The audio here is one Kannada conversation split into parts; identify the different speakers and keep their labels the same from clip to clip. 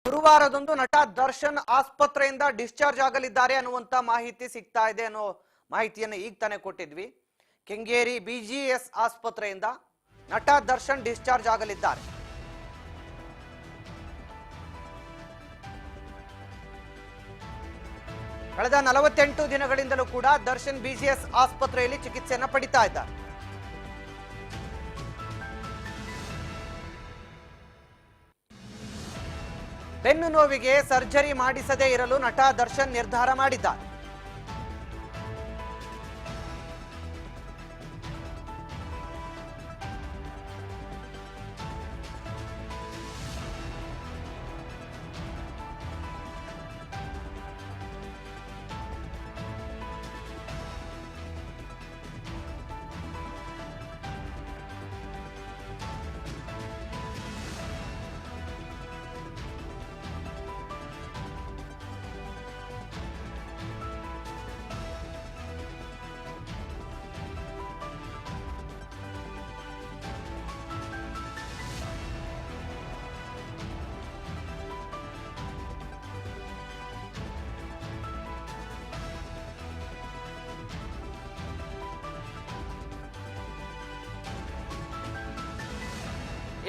Speaker 1: ಗುರುವಾರದಂದು ನಟ ದರ್ಶನ್ ಆಸ್ಪತ್ರೆಯಿಂದ ಡಿಸ್ಚಾರ್ಜ್ ಆಗಲಿದ್ದಾರೆ ಅನ್ನುವಂತ ಮಾಹಿತಿ ಸಿಗ್ತಾ ಇದೆ ಅನ್ನೋ ಮಾಹಿತಿಯನ್ನು ಈಗ ತಾನೇ ಕೊಟ್ಟಿದ್ವಿ. ಕೆಂಗೇರಿ ಬಿಜಿಎಸ್ ಆಸ್ಪತ್ರೆಯಿಂದ ನಟ ದರ್ಶನ್ ಡಿಸ್ಚಾರ್ಜ್ ಆಗಲಿದ್ದಾರೆ. ಕಳೆದ 48 ದಿನಗಳಿಂದಲೂ ಕೂಡ ದರ್ಶನ್ ಬಿಜಿಎಸ್ ಆಸ್ಪತ್ರೆಯಲ್ಲಿ ಚಿಕಿತ್ಸೆಯನ್ನು ಪಡಿತಾ ಇದ್ದಾರೆ. ಬೆನ್ನು ನೋವಿಗೆ ಸರ್ಜರಿ ಮಾಡಿಸದೇ ಇರಲು ನಟ ದರ್ಶನ್ ನಿರ್ಧಾರ ಮಾಡಿದ್ದಾರೆ.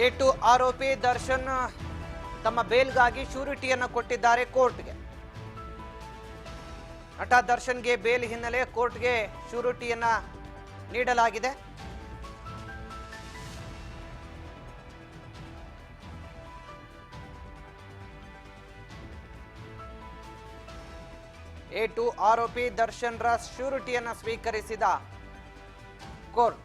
Speaker 1: A2 ಆರೋಪಿ ದರ್ಶನ್ ತಮ್ಮ ಬೇಲ್ಗಾಗಿ ಶ್ಯೂರಿಟಿಯನ್ನು ಕೊಟ್ಟಿದ್ದಾರೆ ಕೋರ್ಟ್ಗೆ. ನಟ ದರ್ಶನ್ಗೆ ಬೇಲ್ ಹಿನ್ನೆಲೆ ಕೋರ್ಟ್ಗೆ ಶ್ಯೂರಿಟಿಯನ್ನ ನೀಡಲಾಗಿದೆ. A2 ಆರೋಪಿ ದರ್ಶನ್ರ ಶ್ಯೂರಿಟಿಯನ್ನ ಸ್ವೀಕರಿಸಿದ ಕೋರ್ಟ್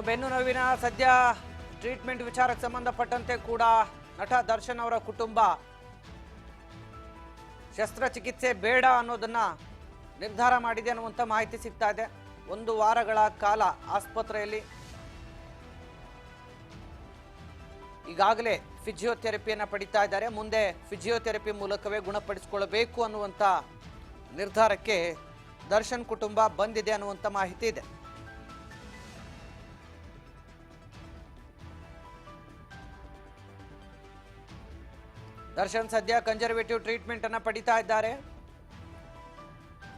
Speaker 1: ಬೆನ್ನು ನೋವಿನ ಸದ್ಯ ಟ್ರೀಟ್ಮೆಂಟ್ ವಿಚಾರಕ್ಕೆ ಸಂಬಂಧಪಟ್ಟಂತೆ ಕೂಡ ನಟ ದರ್ಶನ್ ಅವರ ಕುಟುಂಬ ಶಸ್ತ್ರಚಿಕಿತ್ಸೆ ಬೇಡ ಅನ್ನೋದನ್ನ ನಿರ್ಧಾರ ಮಾಡಿದೆ ಅನ್ನುವಂಥ ಮಾಹಿತಿ ಸಿಗ್ತಾ ಇದೆ. 1 ವಾರಗಳ ಕಾಲ ಆಸ್ಪತ್ರೆಯಲ್ಲಿ ಈಗಾಗಲೇ ಫಿಸಿಯೋಥೆರಪಿಯನ್ನು ಪಡಿತಾ ಇದ್ದಾರೆ. ಮುಂದೆ ಫಿಸಿಯೋಥೆರಪಿ ಮೂಲಕವೇ ಗುಣಪಡಿಸಿಕೊಳ್ಳಬೇಕು ಅನ್ನುವಂಥ ನಿರ್ಧಾರಕ್ಕೆ ದರ್ಶನ್ ಕುಟುಂಬ ಬಂದಿದೆ ಅನ್ನುವಂಥ ಮಾಹಿತಿ ಇದೆ. ದರ್ಶನ್ ಸದ್ಯ ಕನ್ಸರ್ವೇಟಿವ್ ಟ್ರೀಟ್ಮೆಂಟ್ ಅನ್ನು ಪಡಿತಾ ಇದ್ದಾರೆ.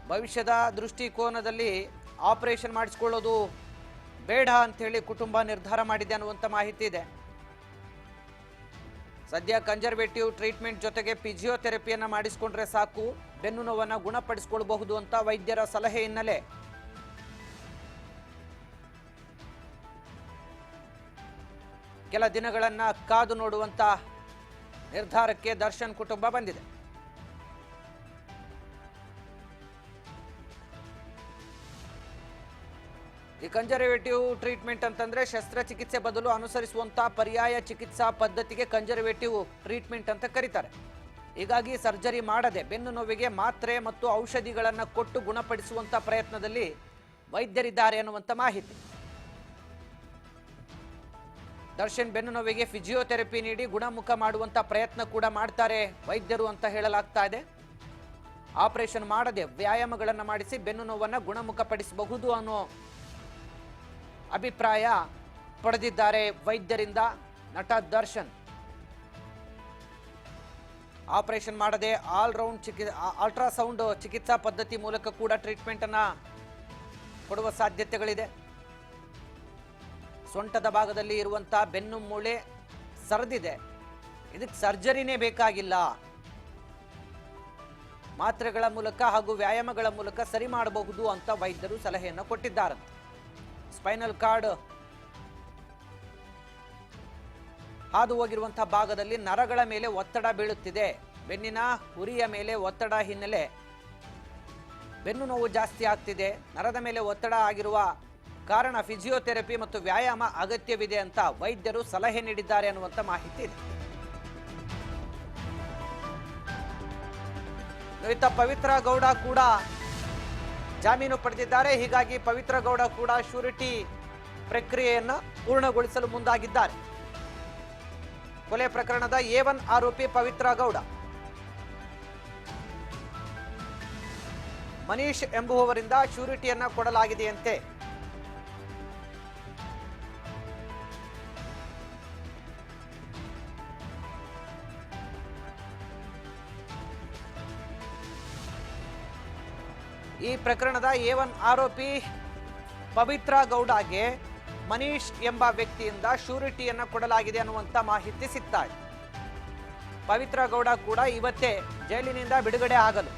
Speaker 1: ಭವಿಷ್ಯದ ದೃಷ್ಟಿಕೋನದಲ್ಲಿ ಆಪರೇಷನ್ ಮಾಡಿಸಿಕೊಳ್ಳೋದು ಬೇಡ ಅಂತೇಳಿ ಕುಟುಂಬ ನಿರ್ಧಾರ ಮಾಡಿದೆ ಅನ್ನುವಂಥ ಮಾಹಿತಿ ಇದೆ. ಸದ್ಯ ಕನ್ಸರ್ವೇಟಿವ್ ಟ್ರೀಟ್ಮೆಂಟ್ ಜೊತೆಗೆ ಫಿಸಿಯೋಥೆರಪಿಯನ್ನು ಮಾಡಿಸಿಕೊಂಡ್ರೆ ಸಾಕು, ಬೆನ್ನು ನೋವನ್ನು ಗುಣಪಡಿಸಿಕೊಳ್ಳಬಹುದು ಅಂತ ವೈದ್ಯರ ಸಲಹೆ ಹಿನ್ನೆಲೆ ಕೆಲ ದಿನಗಳನ್ನ ಕಾದು ನೋಡುವಂತ ನಿರ್ಧಾರಕ್ಕೆ ದರ್ಶನ್ ಕುಟುಂಬ ಬಂದಿದೆ. ಈ ಕನ್ಸರ್ವೇಟಿವ್ ಟ್ರೀಟ್ಮೆಂಟ್ ಅಂತಂದ್ರೆ ಶಸ್ತ್ರಚಿಕಿತ್ಸೆ ಬದಲು ಅನುಸರಿಸುವಂತಹ ಪರ್ಯಾಯ ಚಿಕಿತ್ಸಾ ಪದ್ಧತಿಗೆ ಕನ್ಸರ್ವೇಟಿವ್ ಟ್ರೀಟ್ಮೆಂಟ್ ಅಂತ ಕರೀತಾರೆ. ಹೀಗಾಗಿ ಸರ್ಜರಿ ಮಾಡದೆ ಬೆನ್ನು ನೋವಿಗೆ ಮಾತ್ರೆ ಮತ್ತು ಔಷಧಿಗಳನ್ನು ಕೊಟ್ಟು ಗುಣಪಡಿಸುವಂತ ಪ್ರಯತ್ನದಲ್ಲಿ ವೈದ್ಯರಿದ್ದಾರೆ ಅನ್ನುವಂಥ ಮಾಹಿತಿ. ದರ್ಶನ್ ಬೆನ್ನು ನೋವಿಗೆ ಫಿಸಿಯೋಥೆರಪಿ ನೀಡಿ ಗುಣಮುಖ ಮಾಡುವಂತ ಪ್ರಯತ್ನ ಕೂಡ ಮಾಡ್ತಾರೆ ವೈದ್ಯರು ಅಂತ ಹೇಳಲಾಗ್ತಾ ಇದೆ. ಆಪರೇಷನ್ ಮಾಡದೆ ವ್ಯಾಯಾಮಗಳನ್ನು ಮಾಡಿಸಿ ಬೆನ್ನು ನೋವನ್ನು ಗುಣಮುಖಪಡಿಸಬಹುದು ಅನ್ನೋ ಅಭಿಪ್ರಾಯ ಪಡೆದಿದ್ದಾರೆ ವೈದ್ಯರಿಂದ ನಟ ದರ್ಶನ್. ಆಪರೇಷನ್ ಮಾಡದೆ ಅಲ್ಟ್ರಾಸೌಂಡ್ ಚಿಕಿತ್ಸಾ ಪದ್ಧತಿ ಮೂಲಕ ಕೂಡ ಟ್ರೀಟ್ಮೆಂಟ್ ಅನ್ನ ಕೊಡುವ ಸಾಧ್ಯತೆಗಳಿದೆ. ಸೊಂಟದ ಭಾಗದಲ್ಲಿ ಇರುವಂತ ಬೆನ್ನು ಮೂಳೆ ಸರಿದಿದೆ, ಇದಕ್ಕೆ ಸರ್ಜರಿನೇ ಬೇಕಾಗಿಲ್ಲ, ಮಾತ್ರೆಗಳ ಮೂಲಕ ಹಾಗೂ ವ್ಯಾಯಾಮಗಳ ಮೂಲಕ ಸರಿ ಮಾಡಬಹುದು ಅಂತ ವೈದ್ಯರು ಸಲಹೆಯನ್ನು ಕೊಟ್ಟಿದ್ದಾರಂತೆ. ಸ್ಪೈನಲ್ ಕಾರ್ಡ್ ಹಾದು ಹೋಗಿರುವಂತಹ ಭಾಗದಲ್ಲಿ ನರಗಳ ಮೇಲೆ ಒತ್ತಡ ಬೀಳುತ್ತಿದೆ. ಬೆನ್ನಿನ ಹುರಿಯ ಮೇಲೆ ಒತ್ತಡ ಹಿನ್ನೆಲೆ ಬೆನ್ನು ನೋವು ಜಾಸ್ತಿ ಆಗ್ತಿದೆ. ನರದ ಮೇಲೆ ಒತ್ತಡ ಆಗಿರುವ ಕಾರಣ ಫಿಸಿಯೋಥೆರಪಿ ಮತ್ತು ವ್ಯಾಯಾಮ ಅಗತ್ಯವಿದೆ ಅಂತ ವೈದ್ಯರು ಸಲಹೆ ನೀಡಿದ್ದಾರೆ ಅನ್ನುವಂಥ ಮಾಹಿತಿ ಇದೆ. ಇತ್ತ ಪವಿತ್ರ ಗೌಡ ಕೂಡ ಜಾಮೀನು ಪಡೆದಿದ್ದಾರೆ. ಹೀಗಾಗಿ ಪವಿತ್ರ ಗೌಡ ಕೂಡ ಶ್ಯೂರಿಟಿ ಪ್ರಕ್ರಿಯೆಯನ್ನು ಪೂರ್ಣಗೊಳಿಸಲು ಮುಂದಾಗಿದ್ದಾರೆ. ಕೊಲೆ ಪ್ರಕರಣದ A1 ಆರೋಪಿ ಪವಿತ್ರ ಗೌಡ ಮನೀಶ್ ಎಂಬುವವರಿಂದ ಶ್ಯೂರಿಟಿಯನ್ನ ಕೊಡಲಾಗಿದೆಯಂತೆ. ಈ ಪ್ರಕರಣದ A1 ಆರೋಪಿ ಪವಿತ್ರ ಗೌಡಗೆ ಮನೀಶ್ ಎಂಬ ವ್ಯಕ್ತಿಯಿಂದ ಶ್ಯೂರಿಟಿಯನ್ನ ಕೊಡಲಾಗಿದೆ ಅನ್ನುವಂಥ ಮಾಹಿತಿ ಸಿಗ್ತಾ ಇದೆ. ಪವಿತ್ರ ಗೌಡ ಕೂಡ ಇವತ್ತೇ ಜೈಲಿನಿಂದ ಬಿಡುಗಡೆ ಆಗಲು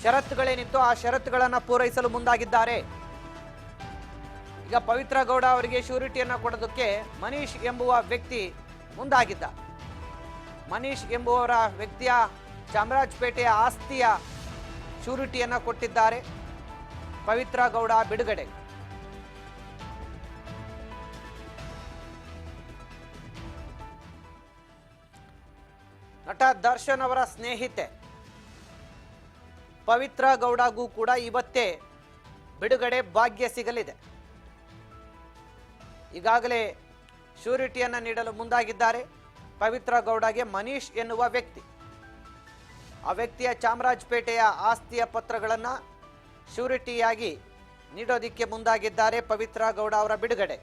Speaker 1: ಷರತ್ತುಗಳೇನಿತ್ತು ಆ ಷರತ್ತುಗಳನ್ನು ಪೂರೈಸಲು ಮುಂದಾಗಿದ್ದಾರೆ. ಈಗ ಪವಿತ್ರ ಗೌಡ ಅವರಿಗೆ ಶ್ಯೂರಿಟಿಯನ್ನ ಕೊಡೋದಕ್ಕೆ ಮನೀಶ್ ಎಂಬುವ ವ್ಯಕ್ತಿ ಮುಂದಾಗಿದ್ದ. ಮನೀಶ್ ಎಂಬುವರ ವ್ಯಕ್ತಿಯ ಚಾಮರಾಜಪೇಟೆಯ ಆಸ್ತಿಯ ಶ್ಯೂರಿಟಿಯನ್ನ ಕೊಟ್ಟಿದ್ದಾರೆ. ಪವಿತ್ರ ಗೌಡ ಬಿಡುಗಡೆ. ನಟ ದರ್ಶನ್ ಅವರ ಸ್ನೇಹಿತೆ ಪವಿತ್ರ ಗೌಡಗೂ ಕೂಡ ಇವತ್ತೇ ಬಿಡುಗಡೆ ಭಾಗ್ಯ ಸಿಗಲಿದೆ. ಈಗಾಗಲೇ ಶ್ಯೂರಿಟಿಯನ್ನು ನೀಡಲು ಮುಂದಾಗಿದ್ದಾರೆ. ಪವಿತ್ರ ಗೌಡಗೆ ಮನೀಶ್ ಎನ್ನುವ ವ್ಯಕ್ತಿ, ಆ ವ್ಯಕ್ತಿಯ ಚಾಮರಾಜಪೇಟೆಯ ಆಸ್ತಿಯ ಪತ್ರಗಳನ್ನು ಶ್ಯೂರಿಟಿಯಾಗಿ ನೀಡೋದಿಕ್ಕೆ ಮುಂದಾಗಿದ್ದಾರೆ. ಪವಿತ್ರ ಗೌಡ ಅವರ ಬಿಡುಗಡೆ